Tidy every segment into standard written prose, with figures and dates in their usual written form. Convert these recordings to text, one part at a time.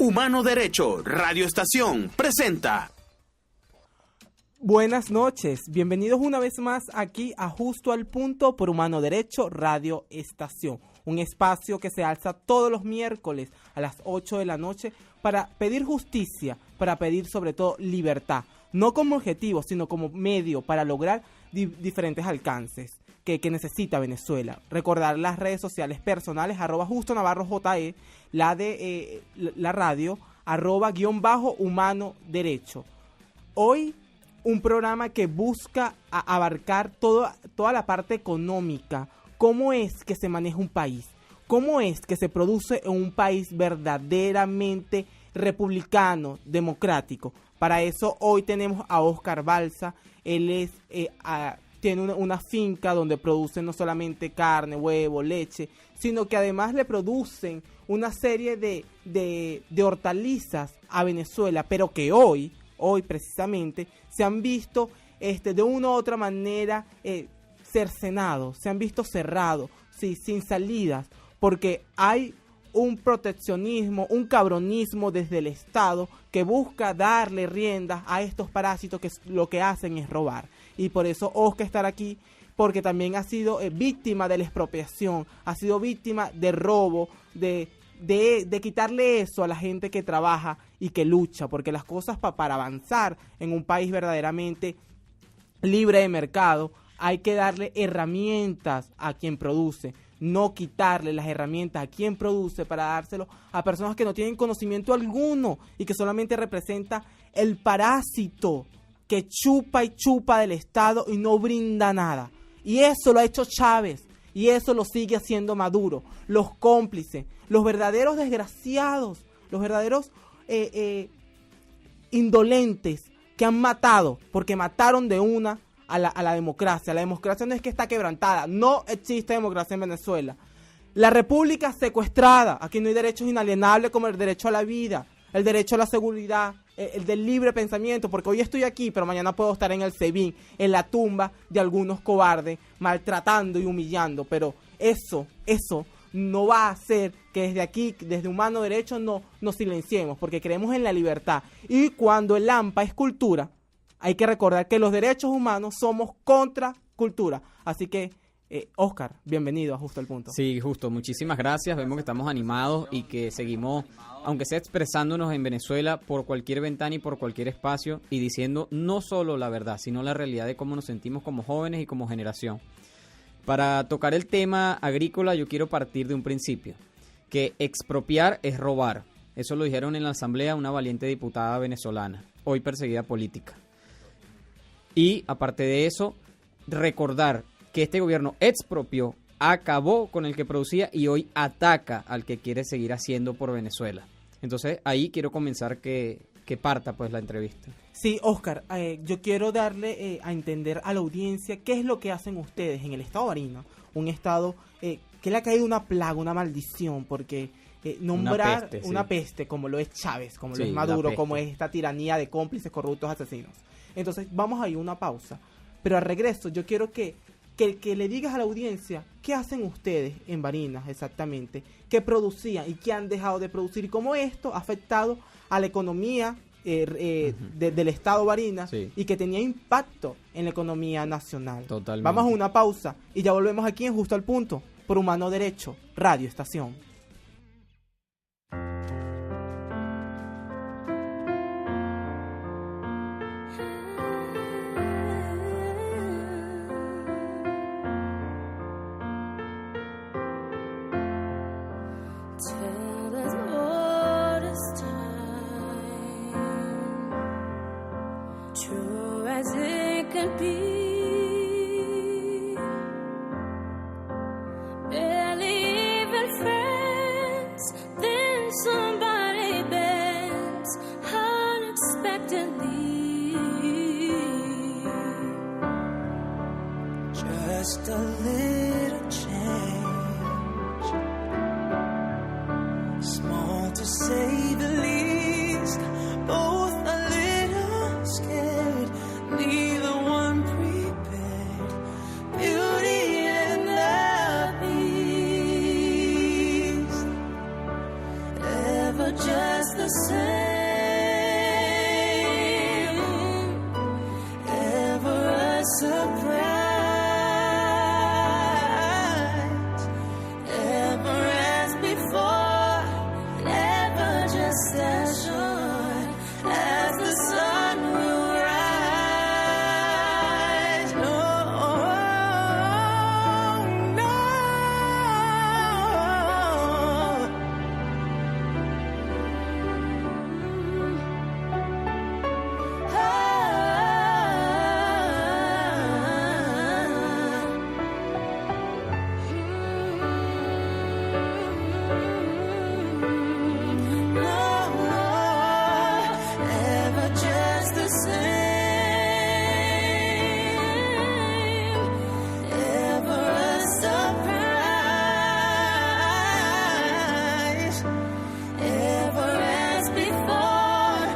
Humano Derecho, Radio Estación, presenta. Buenas noches, bienvenidos una vez más aquí a Justo al Punto por Humano Derecho, Radio Estación. Un espacio que se alza todos los miércoles a las 8 de la noche para pedir justicia, para pedir sobre todo libertad. No como objetivo, sino como medio para lograr diferentes alcances que necesita Venezuela. Recordar las redes sociales personales, @JustoNavarroJE, la de la radio, @_Humano Derecho. Hoy un programa que busca abarcar toda la parte económica. ¿Cómo es que se maneja un país? ¿Cómo es que se produce en un país verdaderamente republicano, democrático? Para eso hoy tenemos a Oscar Balsa. Él es tiene una finca donde producen no solamente carne, huevo, leche, sino que además le producen una serie de hortalizas a Venezuela, pero que hoy precisamente se han visto de una u otra manera cercenados, se han visto cerrados, sí, sin salidas, porque hay un proteccionismo, un cabronismo desde el Estado que busca darle riendas a estos parásitos que lo que hacen es robar. Y por eso Oscar estará aquí, porque también ha sido víctima de la expropiación, ha sido víctima de robo, de quitarle eso a la gente que trabaja y que lucha, porque las cosas para avanzar en un país verdaderamente libre de mercado, hay que darle herramientas a quien produce, no quitarle las herramientas a quien produce para dárselo a personas que no tienen conocimiento alguno y que solamente representa el parásito que chupa y chupa del Estado y no brinda nada. Y eso lo ha hecho Chávez y eso lo sigue haciendo Maduro, los cómplices, los verdaderos desgraciados, los verdaderos indolentes que han matado, porque mataron de una a la democracia. La democracia no es que está quebrantada, no existe democracia en Venezuela. La república secuestrada, aquí no hay derechos inalienables como el derecho a la vida, el derecho a la seguridad, el del libre pensamiento, porque hoy estoy aquí, pero mañana puedo estar en el SEBIN, en la tumba de algunos cobardes, maltratando y humillando, pero eso no va a hacer que desde aquí, desde Humano Derecho, nos silenciemos, porque creemos en la libertad. Y cuando el AMPA es cultura, hay que recordar que los derechos humanos somos contra cultura. Así que, Oscar, bienvenido a Justo al Punto. Sí, Justo, muchísimas gracias. Vemos que estamos animados y que seguimos, aunque sea expresándonos en Venezuela por cualquier ventana y por cualquier espacio y diciendo no solo la verdad, sino la realidad de cómo nos sentimos como jóvenes y como generación. Para tocar el tema agrícola, yo quiero partir de un principio, que expropiar es robar. Eso lo dijeron en la asamblea una valiente diputada venezolana, hoy perseguida política. Y aparte de eso, recordar que este gobierno expropió, acabó con el que producía y hoy ataca al que quiere seguir haciendo por Venezuela. Entonces ahí quiero comenzar que parta pues la entrevista. Sí, Oscar, yo quiero darle a entender a la audiencia qué es lo que hacen ustedes en el estado de Barinas, un estado que le ha caído una plaga, una maldición, porque nombrar una peste como lo es Chávez, como lo es Maduro, como es esta tiranía de cómplices, corruptos, asesinos. Entonces vamos a ir a una pausa, pero al regreso yo quiero que le digas a la audiencia qué hacen ustedes en Barinas exactamente, qué producían y qué han dejado de producir y cómo esto ha afectado a la economía del estado Barinas, sí, y que tenía impacto en la economía nacional. Totalmente. Vamos a una pausa y ya volvemos aquí en Justo al Punto por Humano Derecho, Radio Estación. Just a little change, small to say the least, both a little scared, neither one prepared, beauty and the beast, ever just just the same, ever a surprise, ever as before, never just as sure as the sun will rise. No, no. Ever just the same, ever a surprise, ever as before,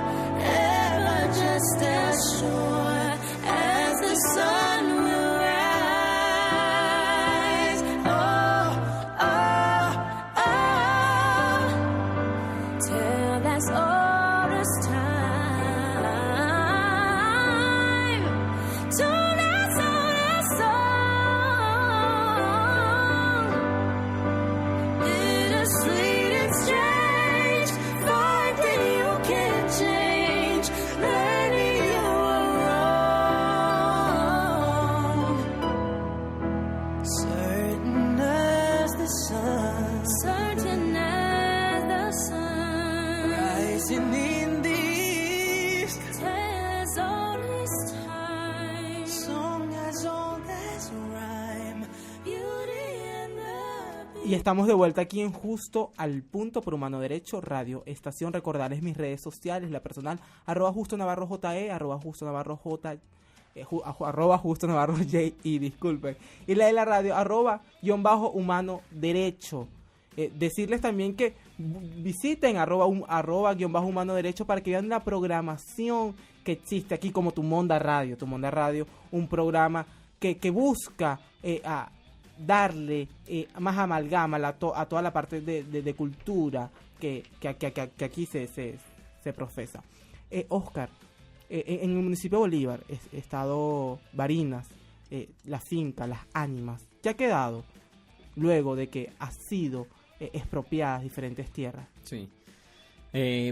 ever just as sure as the sun will rise. Oh, oh, oh, till that's all this time, till that's all this song. Bittersweet and strange, finding you can't change, learning you were wrong. Certain as the sun, certain as the sun, rising in the east, tells all this time, song has all this rhyme, beauty and the Y estamos de vuelta aquí en Justo al Punto por Humano Derecho Radio Estación. Recordarles mis redes sociales, la personal, @JustoNavarroJE, @JustoNavarroJ, @JustoNavarroJ, disculpen. Y la de la radio, @_Humano Derecho. Decirles también que visiten @_Humano Derecho para que vean la programación que existe aquí, como Tu Monda Radio, un programa que busca darle más amalgama a toda la parte de cultura que aquí se profesa. Oscar, en el municipio de Bolívar, estado Barinas, la finca, las ánimas, ¿qué ha quedado luego de que ha sido expropiadas diferentes tierras? Sí.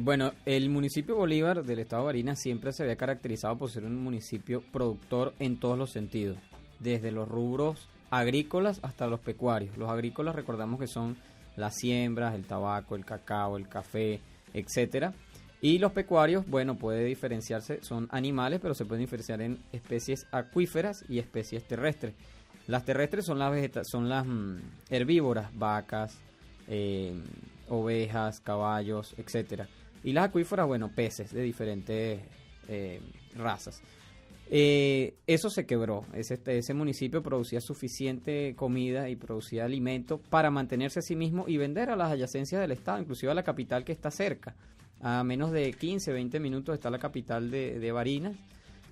Bueno, el municipio Bolívar del estado de Barinas siempre se había caracterizado por ser un municipio productor en todos los sentidos, desde los rubros agrícolas hasta los pecuarios. Los agrícolas, recordamos que son las siembras, el tabaco, el cacao, el café, etcétera. Y los pecuarios, bueno, puede diferenciarse, son animales, pero se pueden diferenciar en especies acuíferas y especies terrestres. Las terrestres son las herbívoras, vacas, ovejas, caballos, etcétera. Y las acuíferas, bueno, peces de diferentes razas. Eso se quebró. Ese municipio producía suficiente comida y producía alimento para mantenerse a sí mismo y vender a las adyacencias del estado, inclusive a la capital que está cerca. A menos de 15, 20 minutos está la capital de Barinas.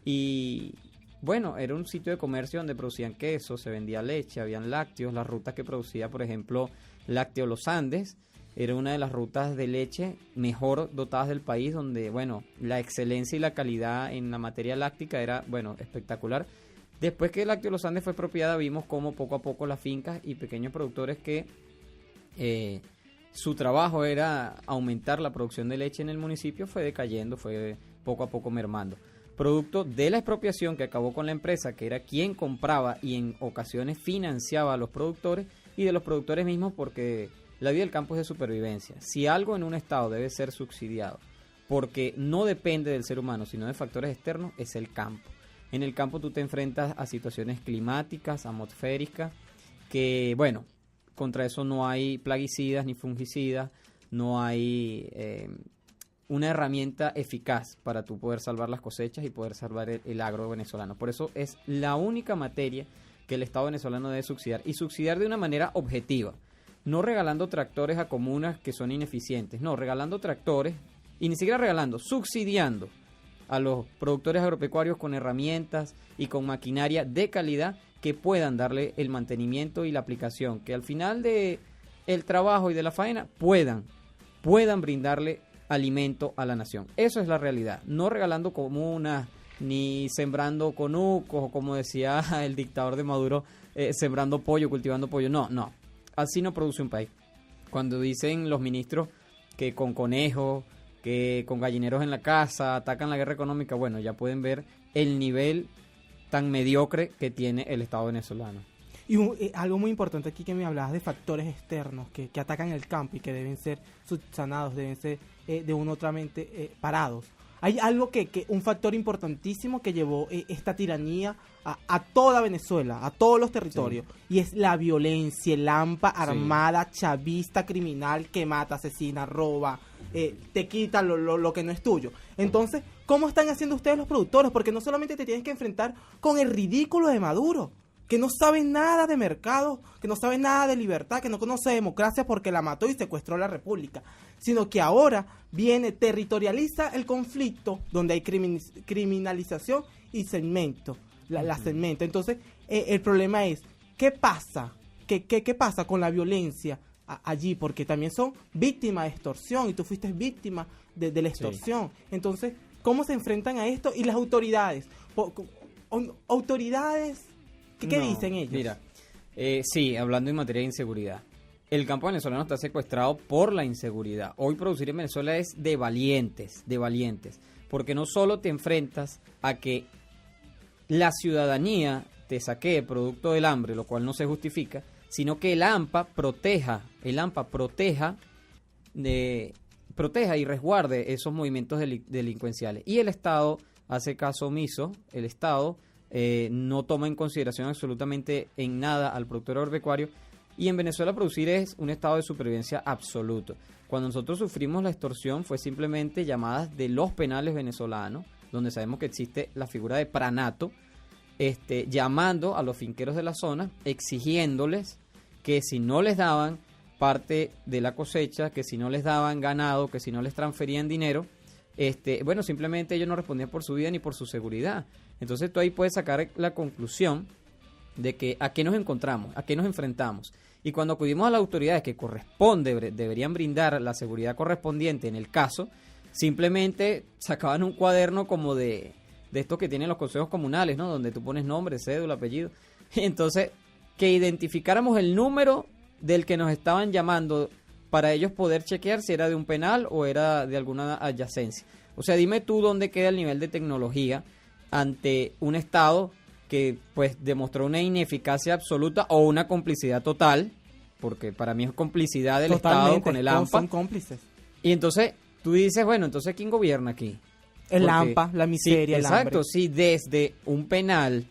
Y bueno, era un sitio de comercio donde producían queso, se vendía leche, habían lácteos. Las rutas que producía, por ejemplo, Lácteo Los Andes, era una de las rutas de leche mejor dotadas del país, donde, bueno, la excelencia y la calidad en la materia láctica era, bueno, espectacular. Después que Lácteo Los Andes fue expropiada, vimos cómo poco a poco las fincas y pequeños productores que su trabajo era aumentar la producción de leche en el municipio, fue decayendo, fue poco a poco mermando. Producto de la expropiación que acabó con la empresa, que era quien compraba y en ocasiones financiaba a los productores, y de los productores mismos, porque la vida del campo es de supervivencia. Si algo en un estado debe ser subsidiado porque no depende del ser humano, sino de factores externos, es el campo. En el campo tú te enfrentas a situaciones climáticas, atmosféricas, que, bueno, contra eso no hay plaguicidas ni fungicidas, no hay una herramienta eficaz para tú poder salvar las cosechas y poder salvar el agro venezolano. Por eso es la única materia que el Estado venezolano debe subsidiar, y subsidiar de una manera objetiva. No regalando tractores a comunas que son ineficientes, no, regalando tractores, y ni siquiera regalando, subsidiando a los productores agropecuarios con herramientas y con maquinaria de calidad que puedan darle el mantenimiento y la aplicación, que al final de el trabajo y de la faena puedan brindarle alimento a la nación. Eso es la realidad. No regalando comunas, ni sembrando conucos, o como decía el dictador de Maduro, sembrando pollo, cultivando pollo. No, no. Así no produce un país. Cuando dicen los ministros que con conejos, que con gallineros en la casa atacan la guerra económica, bueno, ya pueden ver el nivel tan mediocre que tiene el Estado venezolano. Y algo muy importante aquí que me hablabas de factores externos que atacan el campo y que deben ser subsanados, deben ser de una otra mente parados. Hay algo un factor importantísimo que llevó esta tiranía a toda Venezuela, a todos los territorios, y es la violencia, el hampa armada, chavista, criminal, que mata, asesina, roba, te quita lo que no es tuyo. Entonces, ¿cómo están haciendo ustedes los productores? Porque no solamente te tienes que enfrentar con el ridículo de Maduro, que no sabe nada de mercado, que no sabe nada de libertad, que no conoce democracia porque la mató y secuestró la república, sino que ahora viene, territorializa el conflicto donde hay criminalización y segmento, la segmento. Entonces, el problema es, ¿qué pasa? ¿Qué pasa con la violencia allí? Porque también son víctimas de extorsión y tú fuiste víctima de la extorsión. Sí. Entonces, ¿cómo se enfrentan a esto? Y las autoridades, ¿Qué dicen ellos? Mira, sí, hablando en materia de inseguridad, el campo venezolano está secuestrado por la inseguridad. Hoy producir en Venezuela es de valientes, porque no solo te enfrentas a que la ciudadanía te saquee producto del hambre, lo cual no se justifica, sino que el AMPA proteja y resguarde esos movimientos delincuenciales. Y el Estado hace caso omiso, el Estado no toma en consideración absolutamente en nada al productor agropecuario, y en Venezuela producir es un estado de supervivencia absoluto. Cuando nosotros sufrimos la extorsión fue simplemente llamadas de los penales venezolanos, donde sabemos que existe la figura de pranato, llamando a los finqueros de la zona, exigiéndoles que si no les daban parte de la cosecha, que si no les daban ganado, que si no les transferían dinero, bueno, simplemente ellos no respondían por su vida ni por su seguridad. Entonces tú ahí puedes sacar la conclusión de que a qué nos encontramos, a qué nos enfrentamos. Y cuando acudimos a las autoridades que deberían brindar la seguridad correspondiente en el caso, simplemente sacaban un cuaderno como de estos que tienen los consejos comunales, ¿no? Donde tú pones nombre, cédula, apellido. Entonces, que identificáramos el número del que nos estaban llamando para ellos poder chequear si era de un penal o era de alguna adyacencia. O sea, dime tú dónde queda el nivel de tecnología ante un Estado que pues demostró una ineficacia absoluta o una complicidad total, porque para mí es complicidad del Estado con el AMPA. Son cómplices. Y entonces tú dices, bueno, entonces ¿quién gobierna aquí? El AMPA, la miseria, sí, el hambre. Exacto, si desde un penal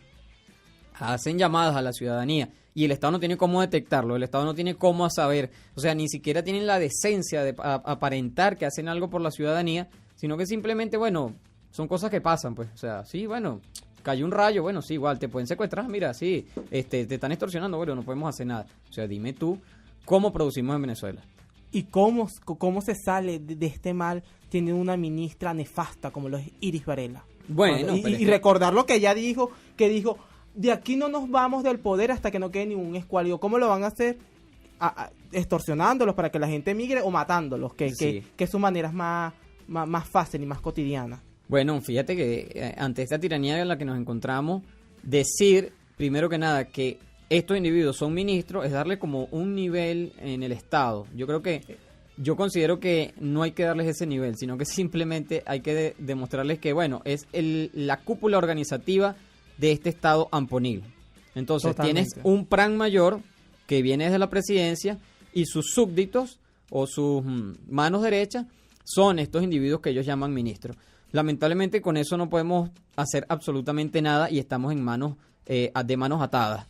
hacen llamadas a la ciudadanía y el Estado no tiene cómo detectarlo, el Estado no tiene cómo saber, o sea, ni siquiera tienen la decencia de aparentar que hacen algo por la ciudadanía, sino que simplemente, bueno, son cosas que pasan, pues, o sea, sí, bueno, cayó un rayo, bueno, sí, igual, te pueden secuestrar, mira, sí, te están extorsionando, bueno, no podemos hacer nada. O sea, dime tú, ¿cómo producimos en Venezuela? ¿Y cómo se sale de este mal teniendo una ministra nefasta como lo es Iris Varela? Bueno, y recordar lo que ella dijo, de aquí no nos vamos del poder hasta que no quede ningún escuálido. ¿Cómo lo van a hacer? Extorsionándolos para que la gente emigre o matándolos, que es su manera más fácil y más cotidiana. Bueno, fíjate que ante esta tiranía en la que nos encontramos, decir, primero que nada, que estos individuos son ministros es darle como un nivel en el Estado. Yo considero que no hay que darles ese nivel, sino que simplemente hay que demostrarles que, bueno, es la cúpula organizativa de este Estado amponible. Entonces, totalmente. Tienes un plan mayor que viene desde la presidencia y sus súbditos o sus manos derechas son estos individuos que ellos llaman ministros. Lamentablemente con eso no podemos hacer absolutamente nada y estamos en de manos atadas.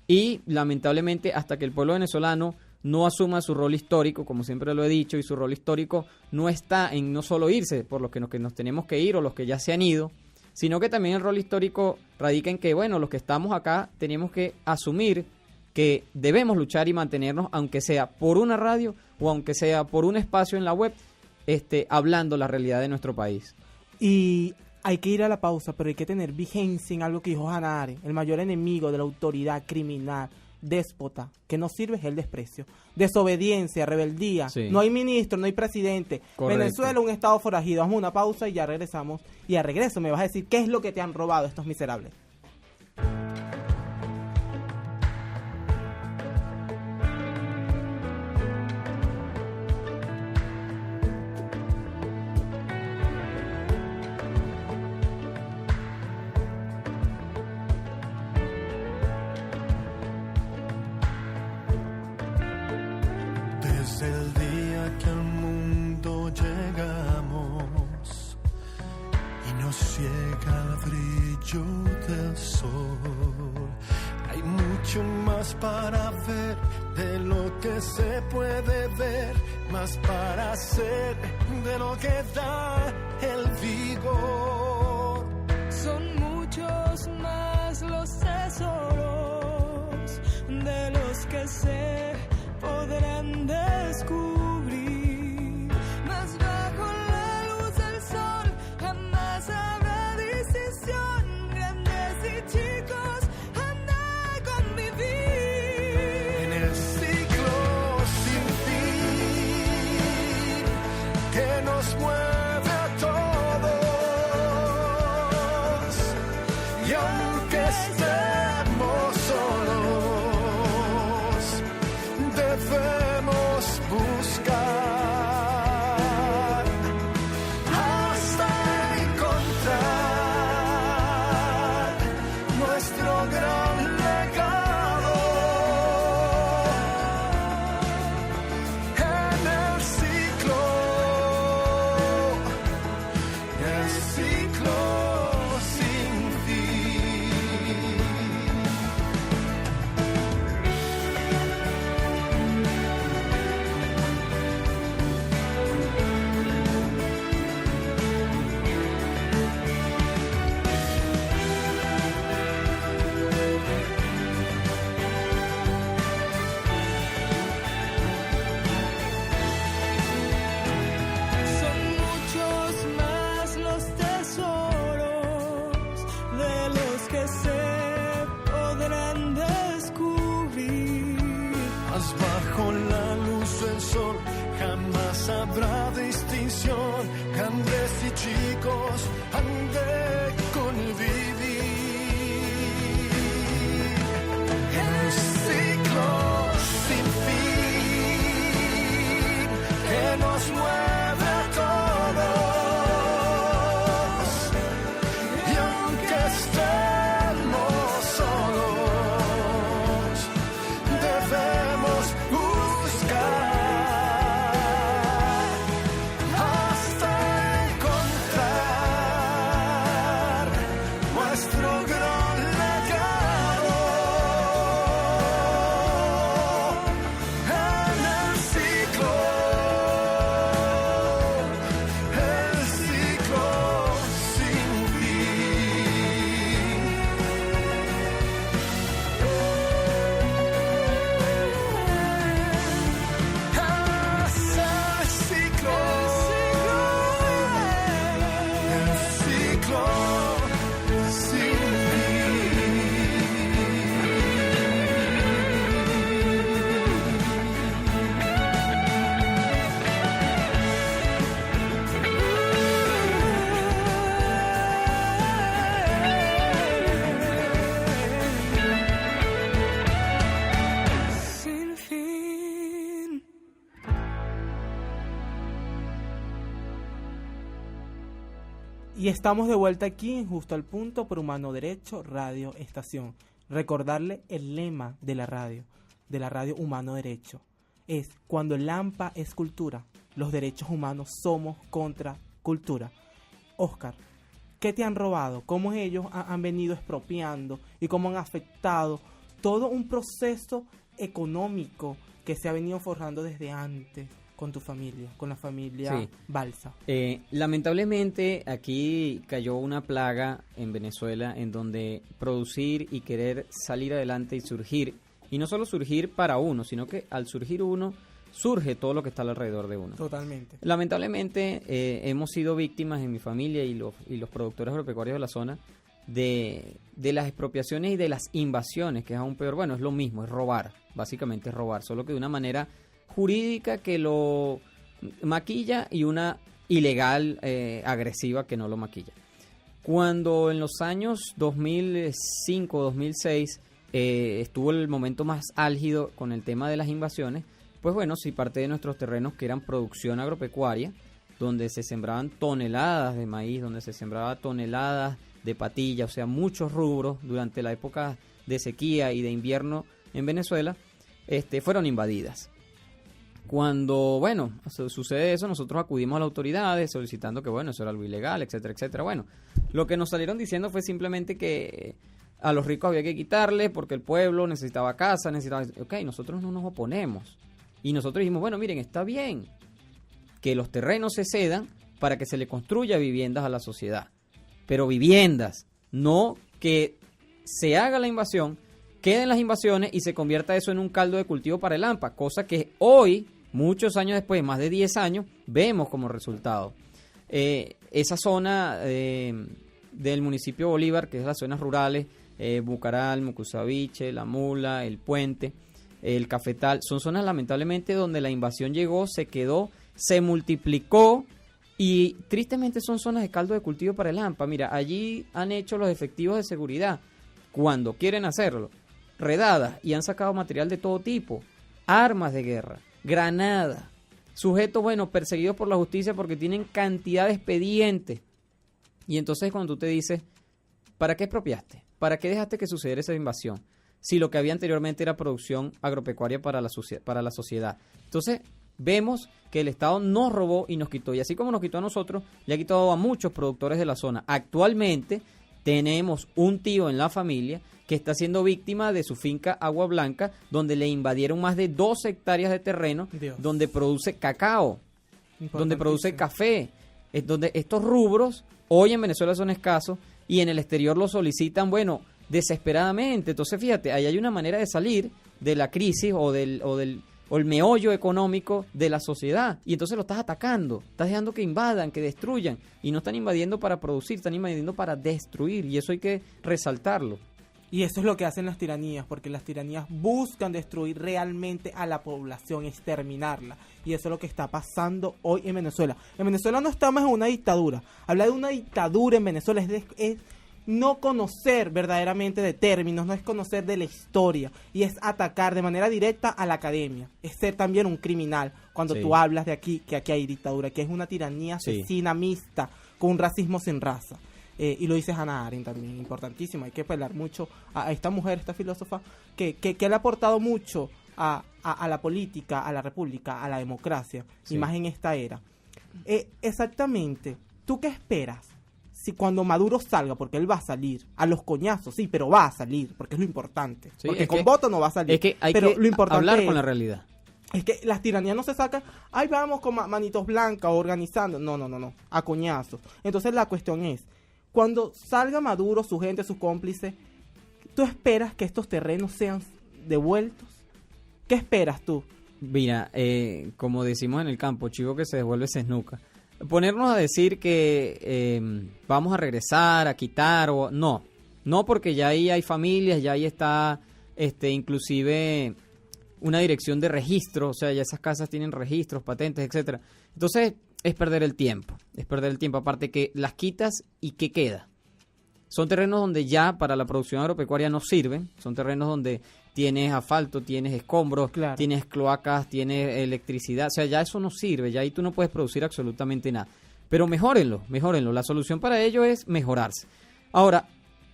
Y lamentablemente hasta que el pueblo venezolano no asuma su rol histórico, como siempre lo he dicho, y su rol histórico no está en no solo irse por los que nos tenemos que ir o los que ya se han ido, sino que también el rol histórico radica en que, bueno, los que estamos acá tenemos que asumir que debemos luchar y mantenernos, aunque sea por una radio o aunque sea por un espacio en la web, hablando la realidad de nuestro país. Y hay que ir a la pausa, pero hay que tener vigencia en algo que dijo Hannah Arendt, el mayor enemigo de la autoridad criminal déspota, que no sirve es el desprecio. Desobediencia, rebeldía, Sí. no hay ministro, no hay presidente. Correcto. Venezuela, un estado forajido. Vamos a una pausa y ya regresamos. Y a regreso me vas a decir qué es lo que te han robado estos miserables. Desde el día que al mundo llegamos y nos ciega el brillo del sol, hay mucho más para ver de lo que se puede ver, más para hacer de lo que da el vigor. Son muchos más los tesoros de los que se podrán descubrir. Mas bajo la luz del sol jamás habrá distinción. Grandes y chicos han de convivir. En el ciclo sin fin que nos mueve a todos, y aunque estemos solos, debemos buscar hasta encontrar nuestro gran legado. En el ciclo sin fin. Son muchos más los tesoros de los que se podrán descubrir. Mas bajo la luz del sol jamás habrá distinción. Grandes y chicos han de convivir. El ciclo sin fin que nos mueve a todos, y aunque estemos solos, debemos buscar hasta encontrar nuestro gran legado. En el ciclo sin fin. El ciclo sin Sin fin. Y estamos de vuelta aquí en Justo al Punto por Humano Derecho Radio Estación. Recordarle el lema de la radio Humano Derecho. Es: cuando el AMPA es cultura, los derechos humanos somos contra cultura. Oscar, ¿qué te han robado? ¿Cómo ellos han venido expropiando y cómo han afectado todo un proceso económico que se ha venido forjando desde antes con tu familia, con la familia Sí. Balsa? Lamentablemente aquí cayó una plaga en Venezuela en donde producir y querer salir adelante y surgir, y no solo surgir para uno, sino que al surgir uno, surge todo lo que está alrededor de uno. Totalmente. Lamentablemente hemos sido víctimas en mi familia y los productores agropecuarios de la zona de las expropiaciones y de las invasiones, que es aún peor. Bueno, es lo mismo, es robar, básicamente es robar, solo que de una manera jurídica que lo maquilla y una ilegal agresiva que no lo maquilla. Cuando en los años 2005-2006 estuvo el momento más álgido con el tema de las invasiones, pues bueno, si parte de nuestros terrenos que eran producción agropecuaria, donde se sembraban toneladas de maíz, donde se sembraba toneladas de patilla, o sea, muchos rubros durante la época de sequía y de invierno en Venezuela, fueron invadidas. Cuando, bueno, sucede eso, nosotros acudimos a las autoridades solicitando que, bueno, eso era algo ilegal, etcétera, etcétera. Bueno, lo que nos salieron diciendo fue simplemente que a los ricos había que quitarle porque el pueblo necesitaba casa, necesitaba... Ok, nosotros no nos oponemos. Y nosotros dijimos, bueno, miren, está bien que los terrenos se cedan para que se le construya viviendas a la sociedad. Pero viviendas, no que se haga la invasión, queden las invasiones y se convierta eso en un caldo de cultivo para el AMPA, cosa que hoy, muchos años después, más de 10 años, vemos como resultado. Esa zona del municipio Bolívar, que es las zonas rurales, Bucaral, Mucusaviche, La Mula, El Puente, el Cafetal, son zonas lamentablemente donde la invasión llegó, se quedó, se multiplicó y tristemente son zonas de caldo de cultivo para el AMPA. Mira, allí han hecho los efectivos de seguridad, cuando quieren hacerlo, redadas y han sacado material de todo tipo, armas de guerra, granadas, sujetos, bueno, perseguidos por la justicia porque tienen cantidad de expedientes. Y entonces cuando tú te dices, ¿para qué expropiaste? ¿Para qué dejaste que sucediera esa invasión? Si lo que había anteriormente era producción agropecuaria para la sociedad. Entonces, vemos que el Estado nos robó y nos quitó. Y así como nos quitó a nosotros, le ha quitado a muchos productores de la zona. Actualmente tenemos un tío en la familia que está siendo víctima de su finca Agua Blanca, donde le invadieron más de 2 hectáreas de terreno, donde produce cacao, donde produce café, donde estos rubros hoy en Venezuela son escasos y en el exterior los solicitan, bueno, desesperadamente. Entonces, fíjate, ahí hay una manera de salir de la crisis o el meollo económico de la sociedad, y entonces lo estás atacando, estás dejando que invadan, que destruyan, y no están invadiendo para producir, están invadiendo para destruir, y eso hay que resaltarlo. Y eso es lo que hacen las tiranías, porque las tiranías buscan destruir realmente a la población, exterminarla. Y eso es lo que está pasando hoy en Venezuela. En Venezuela no estamos en una dictadura. Hablar de una dictadura en Venezuela es no conocer verdaderamente de términos, no es conocer de la historia, y es atacar de manera directa a la academia. Es ser también un criminal cuando tú hablas de aquí, que aquí hay dictadura, que es una tiranía asesina mixta, con un racismo sin raza. Y lo dice Hannah Arendt también, importantísimo. Hay que apelar mucho a esta mujer, esta filósofa, que le ha aportado mucho a la política, a la república, a la democracia, y más en esta era. Exactamente, ¿tú qué esperas? Si cuando Maduro salga, porque él va a salir, a los coñazos, sí, pero va a salir, porque es lo importante. Sí, porque con voto no va a salir. Es que hay pero que lo importante hablar con la realidad. Es que las tiranías no se sacan, ay, vamos con manitos blancas organizando. No, a coñazos. Entonces la cuestión es, cuando salga Maduro, su gente, sus cómplices, ¿tú esperas que estos terrenos sean devueltos? ¿Qué esperas tú? Mira, como decimos en el campo, chivo que se devuelve se esnuca. Ponernos a decir que vamos a regresar, a quitar, o no, porque ya ahí hay familias, ya ahí está inclusive una dirección de registro, o sea, ya esas casas tienen registros, patentes, etcétera. Entonces, es perder el tiempo, aparte que las quitas y ¿qué queda? Son terrenos donde ya para la producción agropecuaria no sirven, son terrenos donde tienes asfalto, tienes escombros, tienes cloacas, tienes electricidad, o sea, ya eso no sirve, ya ahí tú no puedes producir absolutamente nada. Pero méjorenlo, la solución para ello es mejorarse. Ahora,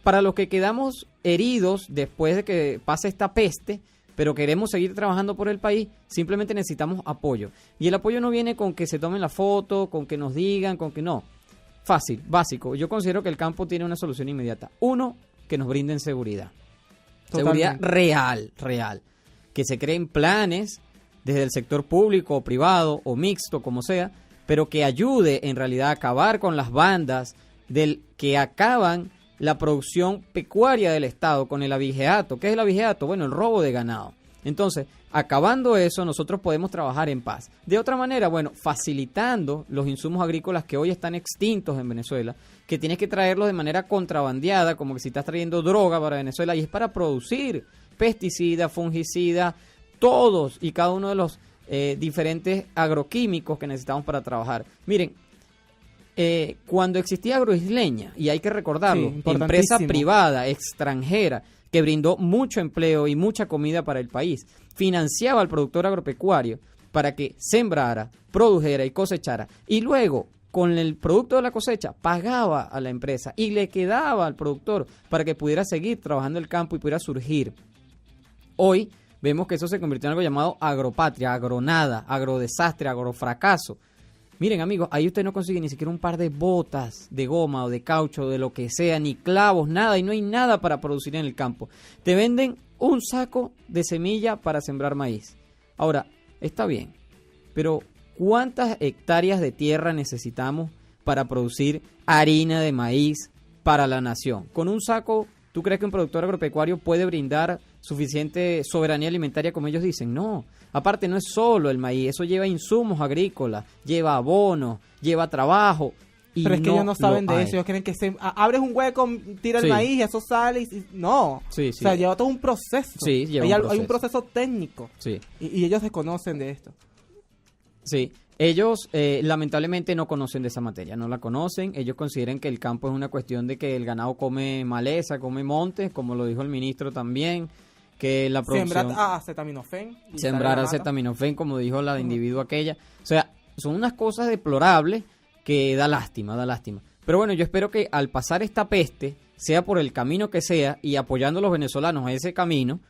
para los que quedamos heridos después de que pase esta peste, pero queremos seguir trabajando por el país, simplemente necesitamos apoyo. Y el apoyo no viene con que se tomen la foto, con que nos digan, con que no. Fácil, básico. Yo considero que el campo tiene una solución inmediata. 1, que nos brinden seguridad. Seguridad real. Que se creen planes desde el sector público o privado o mixto, como sea, pero que ayude en realidad a acabar con las bandas que acaban la producción pecuaria del Estado con el abigeato. ¿Qué es el abigeato? Bueno, el robo de ganado. Entonces, acabando eso, nosotros podemos trabajar en paz. De otra manera, bueno, facilitando los insumos agrícolas que hoy están extintos en Venezuela, que tienes que traerlos de manera contrabandeada, como que si estás trayendo droga para Venezuela, y es para producir pesticidas, fungicidas, todos y cada uno de los diferentes agroquímicos que necesitamos para trabajar. Miren, cuando existía Agroisleña, y hay que recordarlo, Sí, empresa importantísimo. privada, extranjera, que brindó mucho empleo y mucha comida para el país, financiaba al productor agropecuario para que sembrara, produjera y cosechara, y luego con el producto de la cosecha pagaba a la empresa y le quedaba al productor para que pudiera seguir trabajando el campo y pudiera surgir. Hoy vemos que eso se convirtió en algo llamado agropatria, agronada, agrodesastre, agrofracaso. Miren, amigos, ahí usted no consigue ni siquiera un par de botas de goma o de caucho o de lo que sea, ni clavos, nada, y no hay nada para producir en el campo. Te venden un saco de semilla para sembrar maíz. Ahora, está bien, pero ¿cuántas hectáreas de tierra necesitamos para producir harina de maíz para la nación? Con un saco, ¿tú crees que un productor agropecuario puede brindar suficiente soberanía alimentaria como ellos dicen? No. Aparte, no es solo el maíz, eso lleva insumos agrícolas, lleva abonos, lleva trabajo. Y Pero es que ellos no saben lo de hay. eso, ellos creen que abres un hueco, tira Sí. el maíz y eso sale no. Sí, O sí. sea, lleva todo un proceso. Sí, lleva Hay un un proceso técnico Sí. y ellos desconocen de esto. Sí, ellos lamentablemente no conocen de esa materia, no la conocen. Ellos consideran que el campo es una cuestión de que el ganado come maleza, come montes, como lo dijo el ministro también, que la producción... Sembrar acetaminofén. y Sembrar sale la mata. acetaminofén, como dijo la individua aquella. O sea, son unas cosas deplorables que da lástima, da lástima. Pero bueno, yo espero que al pasar esta peste, sea por el camino que sea, y apoyando a los venezolanos a ese camino,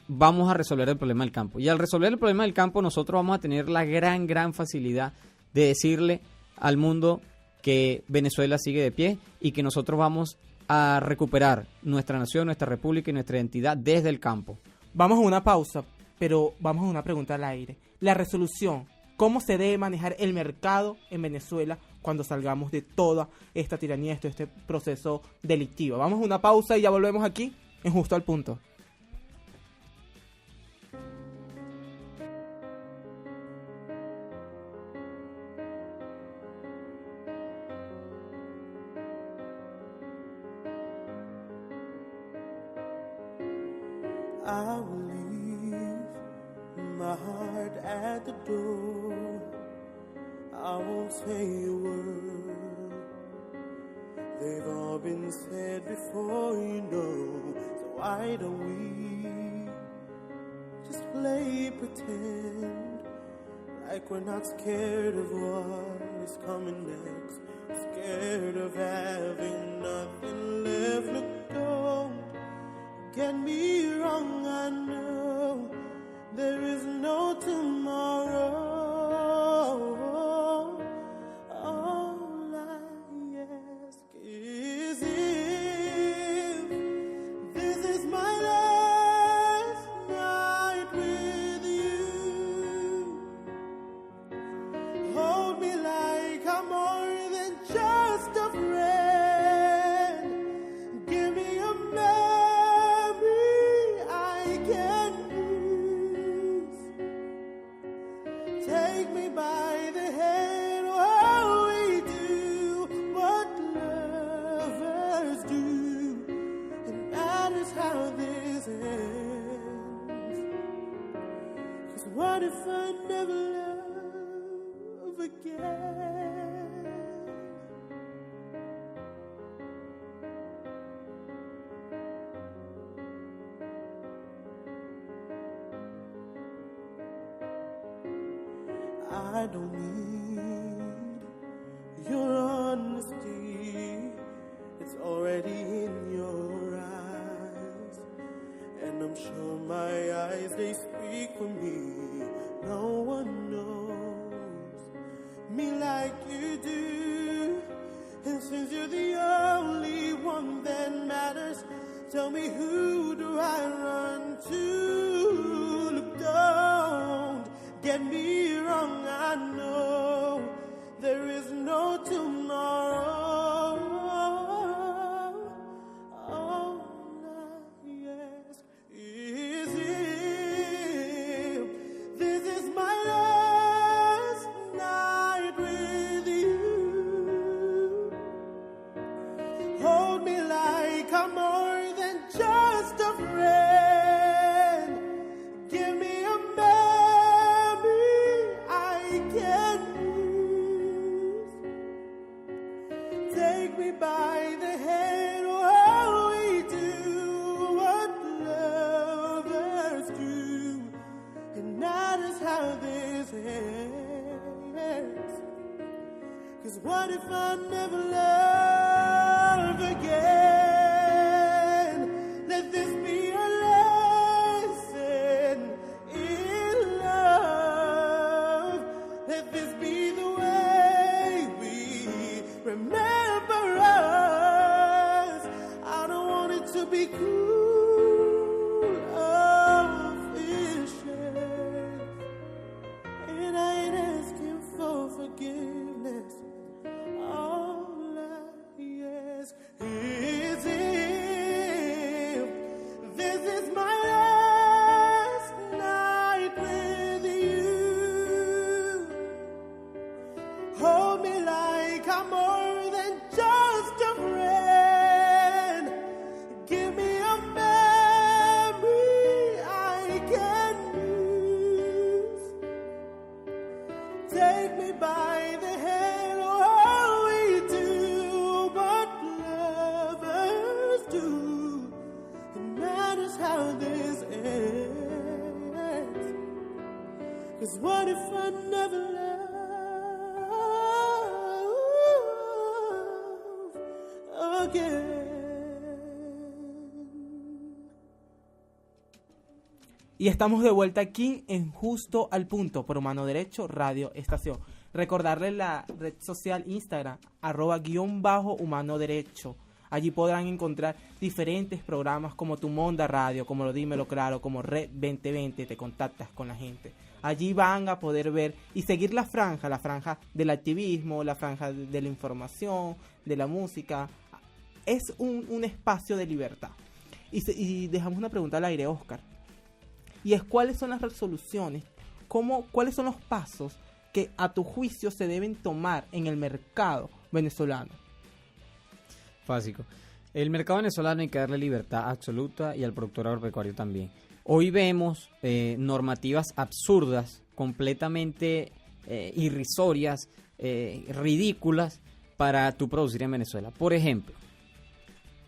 vamos a resolver el problema del campo. Y al resolver el problema del campo, nosotros vamos a tener la gran facilidad de decirle al mundo que Venezuela sigue de pie y que nosotros vamos a recuperar nuestra nación, nuestra república y nuestra identidad desde el campo. Vamos a una pausa, pero vamos a una pregunta al aire. La resolución, ¿cómo se debe manejar el mercado en Venezuela cuando salgamos de toda esta tiranía, este proceso delictivo? Vamos a una pausa y ya volvemos aquí en Justo al Punto. I will leave my heart at the door. I won't say a word. They've all been said before, you know. So why don't we just play pretend like we're not scared of what is coming next? Scared of having nothing left. Look, don't get me wrong, I know there is no tomorrow. All I ask is if this is my last night with you. Hold me like I'm more than just a friend. Give me a memory I can use. Take me by the hand while we do what lovers do. And that is how this ends. 'Cause what if I never love again? I don't need your honesty. It's already in your eyes. And I'm sure my eyes, they speak for me. No one knows me like you do. And since you're the only one that matters, tell me, who do I run to? Look, don't get me wrong, I know there is no tomorrow. All I ask is if take me by the hand while we do what lovers do, and that is how this ends. 'Cause what if I never love again? Let this be a lesson in love. Let this be the way we remember us. I don't want it to be cruel or vicious, and I ain't asking for forgiveness. All I ask is if this is my last night with you. Hold me like I'm more than just a friend. Give me a memory I can use. Take me by the hand while we do what lovers do, and that is how this ends. 'Cause what if I never love again? Y estamos de vuelta aquí en Justo al Punto por Humano Derecho Radio Estación. Recordarles la red social Instagram, @_Humano Derecho. Allí podrán encontrar diferentes programas como Tu Monda Radio, como Lo Dímelo Claro, como Red 2020, te contactas con la gente. Allí van a poder ver y seguir la franja del activismo, la franja de la información, de la música. Es un espacio de libertad. Y dejamos una pregunta al aire, Oscar. Y es, ¿cuáles son las resoluciones? ¿Cuáles son los pasos que a tu juicio se deben tomar en el mercado venezolano? Básico. El mercado venezolano hay que darle libertad absoluta y al productor agropecuario también. Hoy vemos normativas absurdas, completamente irrisorias, ridículas para tú producir en Venezuela. Por ejemplo,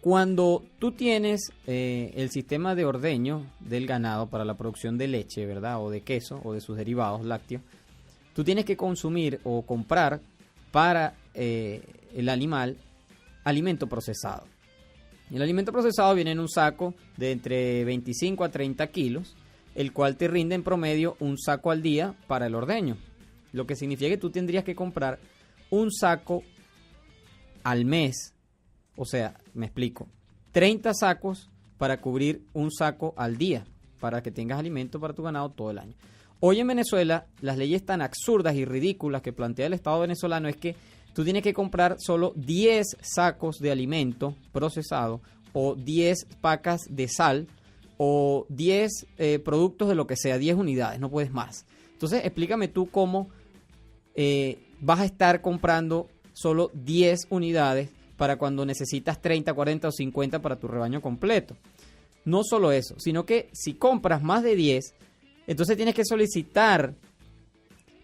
cuando tú tienes el sistema de ordeño del ganado para la producción de leche, ¿verdad? O de queso o de sus derivados lácteos, tú tienes que consumir o comprar para el animal alimento procesado. El alimento procesado viene en un saco de entre 25 a 30 kilos, el cual te rinde en promedio un saco al día para el ordeño. Lo que significa que tú tendrías que comprar un saco al mes. O sea, me explico, 30 sacos para cubrir un saco al día, para que tengas alimento para tu ganado todo el año. Hoy en Venezuela, las leyes tan absurdas y ridículas que plantea el Estado venezolano es que tú tienes que comprar solo 10 sacos de alimento procesado, o 10 pacas de sal, o 10 productos de lo que sea, 10 unidades, no puedes más. Entonces, explícame tú cómo vas a estar comprando solo 10 unidades para cuando necesitas 30, 40 o 50 para tu rebaño completo. No solo eso, sino que si compras más de 10, entonces tienes que solicitar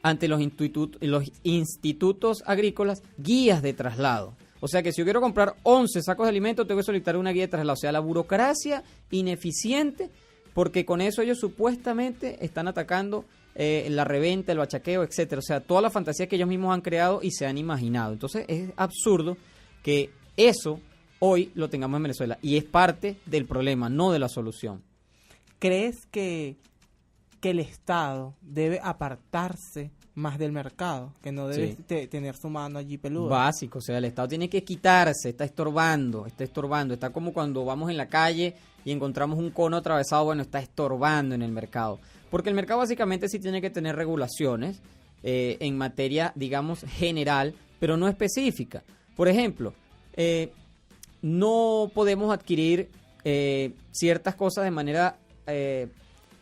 ante los institutos agrícolas guías de traslado. O sea que si yo quiero comprar 11 sacos de alimentos, tengo que solicitar una guía de traslado. O sea, la burocracia ineficiente, porque con eso ellos supuestamente están atacando la reventa, el bachaqueo, etcétera. O sea, todas las fantasías que ellos mismos han creado y se han imaginado. Entonces es absurdo que eso hoy lo tengamos en Venezuela, y es parte del problema, no de la solución. ¿Crees que el Estado debe apartarse más del mercado, que no debe tener su mano allí peluda? Básico, o sea, el Estado tiene que quitarse, está estorbando, está como cuando vamos en la calle y encontramos un cono atravesado, bueno, está estorbando en el mercado, porque el mercado básicamente sí tiene que tener regulaciones en materia, digamos, general, pero no específica. Por ejemplo, no podemos adquirir ciertas cosas de manera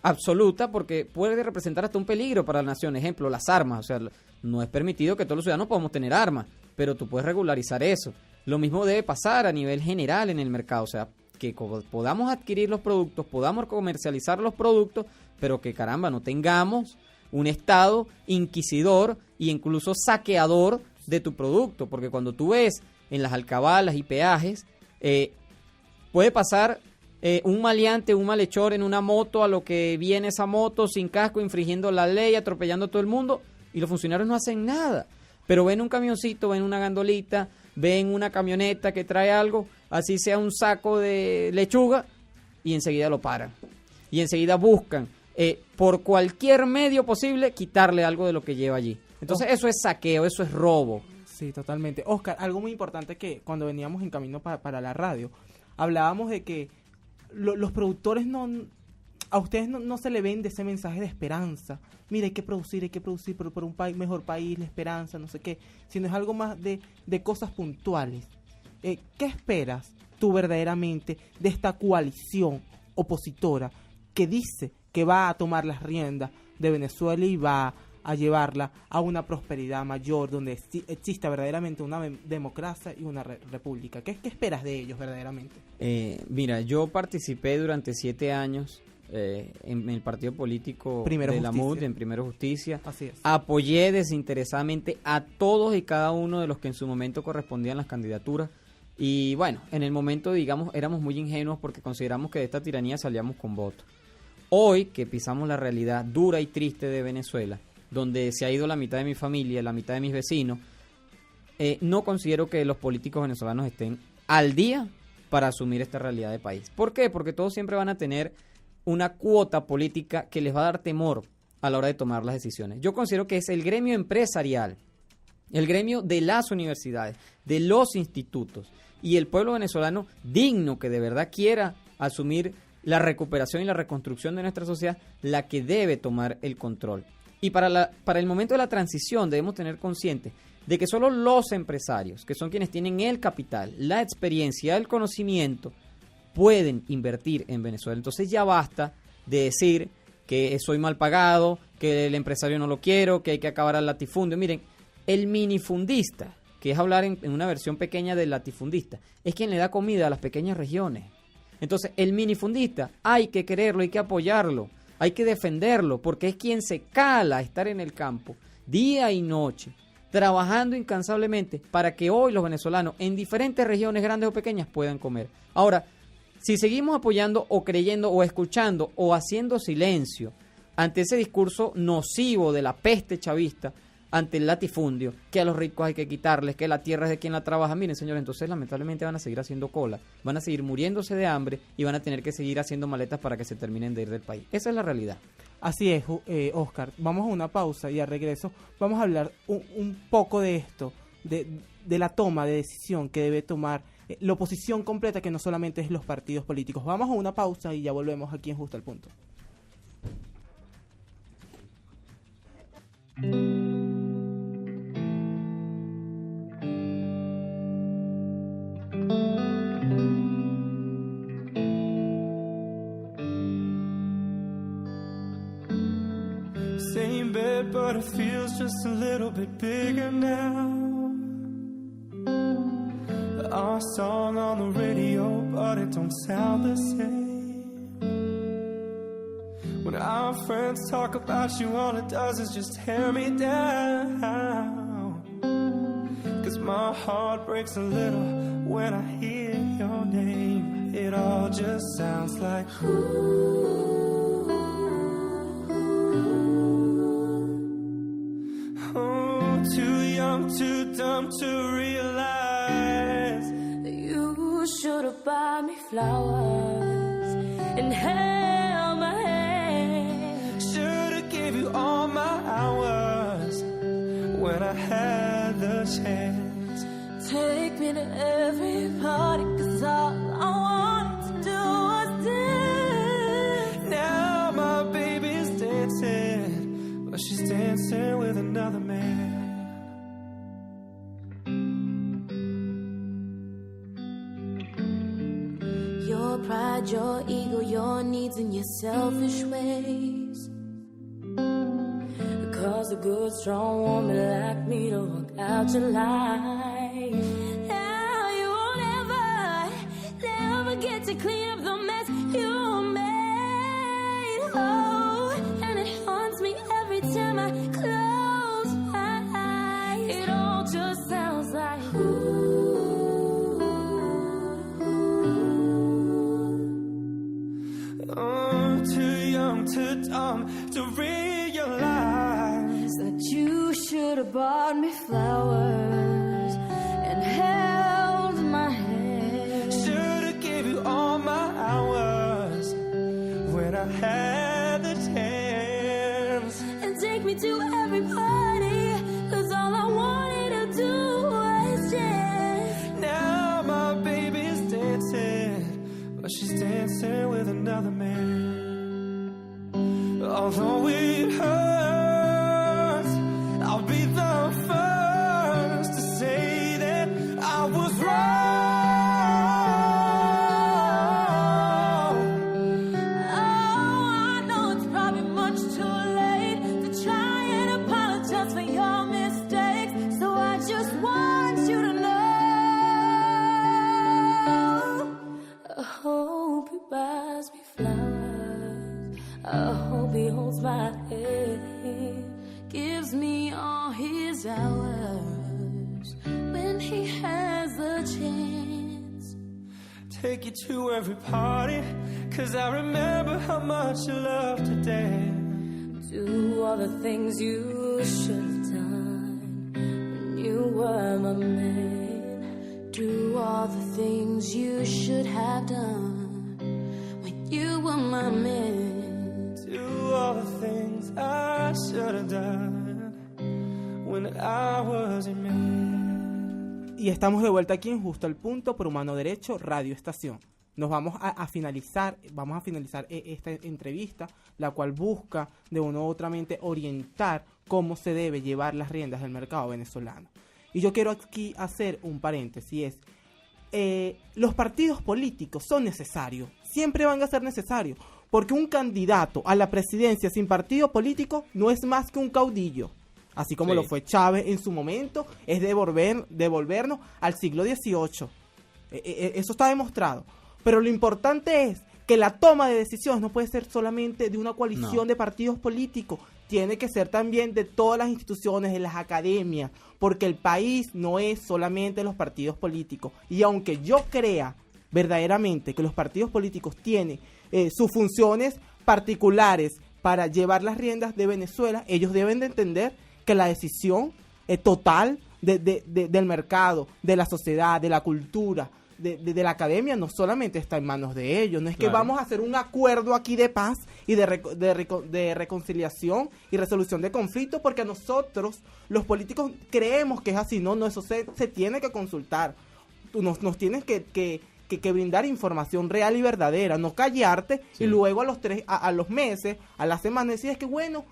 absoluta, porque puede representar hasta un peligro para la nación. Ejemplo, las armas. O sea, no es permitido que todos los ciudadanos podamos tener armas, pero tú puedes regularizar eso. Lo mismo debe pasar a nivel general en el mercado. O sea, que podamos adquirir los productos, podamos comercializar los productos, pero que caramba, no tengamos un Estado inquisidor e incluso saqueador de tu producto. Porque cuando tú ves en las alcabalas y peajes, puede pasar un maleante, un malhechor en una moto a lo que viene esa moto sin casco, infringiendo la ley, atropellando a todo el mundo, y los funcionarios no hacen nada. Pero ven un camioncito, ven una gandolita, ven una camioneta que trae algo, así sea un saco de lechuga, y enseguida lo paran. Y enseguida buscan, por cualquier medio posible, quitarle algo de lo que lleva allí. Entonces eso es saqueo, eso es robo. Sí, totalmente. Oscar, algo muy importante que cuando veníamos en camino para la radio, hablábamos de que los productores a ustedes no se le vende ese mensaje de esperanza. Mira, hay que producir por un mejor país, la esperanza, no sé qué. Sino es algo más de cosas puntuales. ¿Qué esperas tú verdaderamente de esta coalición opositora que dice que va a tomar las riendas de Venezuela y va a llevarla a una prosperidad mayor donde exista verdaderamente una democracia y una república? ¿Qué esperas de ellos verdaderamente? Mira, yo participé durante 7 años en el partido político Primero de la Justicia. MUD, en Primero Justicia. Así es. Apoyé desinteresadamente a todos y cada uno de los que en su momento correspondían las candidaturas. Y bueno, en el momento, digamos, éramos muy ingenuos porque consideramos que de esta tiranía salíamos con votos. Hoy que pisamos la realidad dura y triste de Venezuela, donde se ha ido la mitad de mi familia, la mitad de mis vecinos, no considero que los políticos venezolanos estén al día para asumir esta realidad de país. ¿Por qué? Porque todos siempre van a tener una cuota política que les va a dar temor a la hora de tomar las decisiones. Yo considero que es el gremio empresarial, el gremio de las universidades, de los institutos y el pueblo venezolano digno que de verdad quiera asumir la recuperación y la reconstrucción de nuestra sociedad, la que debe tomar el control. Y para el momento de la transición debemos tener consciente de que solo los empresarios, que son quienes tienen el capital, la experiencia, el conocimiento, pueden invertir en Venezuela. Entonces ya basta de decir que soy mal pagado, que el empresario no lo quiero, que hay que acabar al latifundio. Miren, el minifundista, que es hablar en una versión pequeña del latifundista, es quien le da comida a las pequeñas regiones. Entonces el minifundista hay que quererlo, hay que apoyarlo, hay que defenderlo, porque es quien se cala a estar en el campo día y noche, trabajando incansablemente para que hoy los venezolanos en diferentes regiones, grandes o pequeñas, puedan comer. Ahora, si seguimos apoyando o creyendo o escuchando o haciendo silencio ante ese discurso nocivo de la peste chavista, ante el latifundio, que a los ricos hay que quitarles, que la tierra es de quien la trabaja, miren señores, entonces lamentablemente van a seguir haciendo cola, van a seguir muriéndose de hambre y van a tener que seguir haciendo maletas para que se terminen de ir del país. Esa es la realidad. Así es, Oscar. Vamos a una pausa y al regreso vamos a hablar un poco de esto, de la toma de decisión que debe tomar la oposición completa, que no solamente es los partidos políticos. Vamos a una pausa y ya volvemos aquí en Justo al Punto. Same bed, but it feels just a little bit bigger now. Our song on the radio, but it don't sound the same. When our friends talk about you, all it does is just tear me down. 'Cause my heart breaks a little when I hear your name. It all just sounds like too young, too dumb to realize You should've bought me flowers and held my hand. should've gave you all my hours when I had the chance. Take me to every party, 'cause all I wanted to do was dance. Now my baby's dancing, but she's dancing with another man. Your pride, your ego, your needs, and your selfish ways cause a good, strong woman like me to walk out your life. Now you won't never get to clean up the mess you made. Oh, and it haunts me every time I close my eyes. It all just sounds like ooh. hours and held my hand. Should've gave you all my hours when I had the chance. And take me to every party, 'cause all I wanted to do was dance. Now my baby's dancing, but she's dancing with another man. Although it hurts, I'll be the first to say that I was wrong. Oh, I know it's probably much too late to try and apologize for your mistakes. So I just want you to know, I hope he buys me flowers, I hope he holds my hand, gives me all his hours when he has the chance. Take you to every party, 'cause I remember how much you loved to dance. Do all the things you should have done when you were my man. Do all the things you should have done when you were my man. Do all the things I should have done when I was your man. Y estamos de vuelta aquí en Justo al Punto por Humano Derecho Radio Estación. Nos vamos a finalizar esta entrevista, la cual busca de una u otra mente orientar cómo se debe llevar las riendas del mercado venezolano. Y yo quiero aquí hacer un paréntesis, los partidos políticos son necesarios, siempre van a ser necesarios, porque un candidato a la presidencia sin partido político no es más que un caudillo. Así como lo fue Chávez en su momento, es devolvernos al siglo XVIII. Eso está demostrado. Pero lo importante es que la toma de decisiones no puede ser solamente de una coalición de partidos políticos. Tiene que ser también de todas las instituciones, de las academias, porque el país no es solamente los partidos políticos. Y aunque yo crea verdaderamente que los partidos políticos tienen sus funciones particulares para llevar las riendas de Venezuela, ellos deben de entender que la decisión total del mercado, de la sociedad, de la cultura, de la academia, no solamente está en manos de ellos. No es que vamos a hacer un acuerdo aquí de paz y de reconciliación y resolución de conflictos, porque nosotros, los políticos, creemos que es así. No, eso se tiene que consultar. Nos tienes que brindar información real y verdadera, no callarte y luego a los meses, a las semanas, decir que bueno,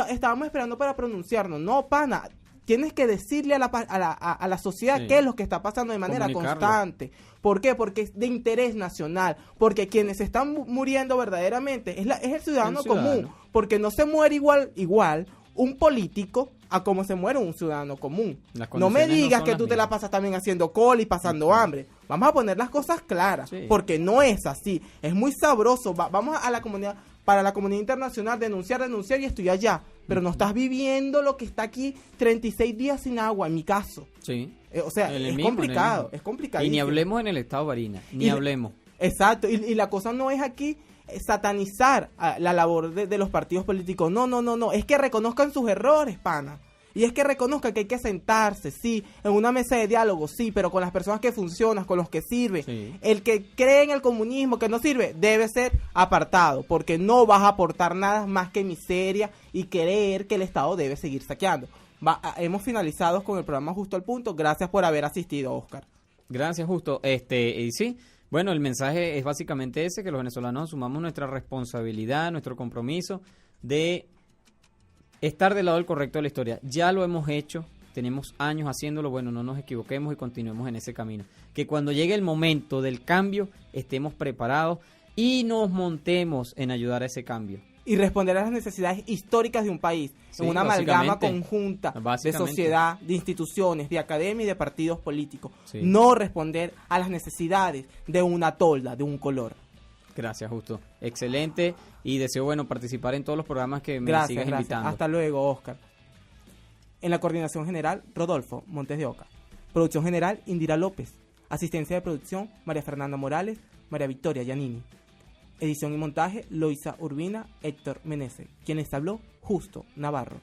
estábamos esperando para pronunciarnos. No, pana, tienes que decirle a la sociedad qué es lo que está pasando de manera constante. ¿Por qué? Porque es de interés nacional, porque quienes están muriendo verdaderamente es el ciudadano común, porque no se muere igual un político a como se muere un ciudadano común. No me digas que tú te la pasas también haciendo cola y pasando hambre. Vamos a poner las cosas claras, porque no es así. Es muy sabroso. Vamos a la comunidad, para la comunidad internacional, denunciar y estoy allá. Pero no estás viviendo lo que está aquí 36 días sin agua, en mi caso. Sí. O sea, es complicado, es complicado. Y ni hablemos en el estado Barinas, hablemos. Exacto, y la cosa no es aquí satanizar la labor de los partidos políticos. No, es que reconozcan sus errores, pana. Y es que reconozcan que hay que sentarse, sí, en una mesa de diálogo, sí, pero con las personas que funcionan, con los que sirven. Sí. El que cree en el comunismo, que no sirve, debe ser apartado, porque no vas a aportar nada más que miseria y creer que el Estado debe seguir saqueando. Hemos finalizado con el programa Justo al Punto. Gracias por haber asistido, Oscar. Gracias, Justo. Y sí, bueno, el mensaje es básicamente ese, que los venezolanos asumamos nuestra responsabilidad, nuestro compromiso de estar del lado del correcto de la historia. Ya lo hemos hecho, tenemos años haciéndolo, bueno, no nos equivoquemos y continuemos en ese camino. Que cuando llegue el momento del cambio, estemos preparados y nos montemos en ayudar a ese cambio. Y responder a las necesidades históricas de un país, en una amalgama conjunta de sociedad, de instituciones, de academia y de partidos políticos. Sí. No responder a las necesidades de una tolda, de un color. Gracias, Justo. Excelente. Y deseo, participar en todos los programas que me sigas invitando. Hasta luego, Oscar. En la coordinación general, Rodolfo Montes de Oca. Producción general, Indira López. Asistencia de producción, María Fernanda Morales, María Victoria Giannini. Edición y montaje, Loisa Urbina, Héctor Menezes. Quien les habló, Justo Navarro.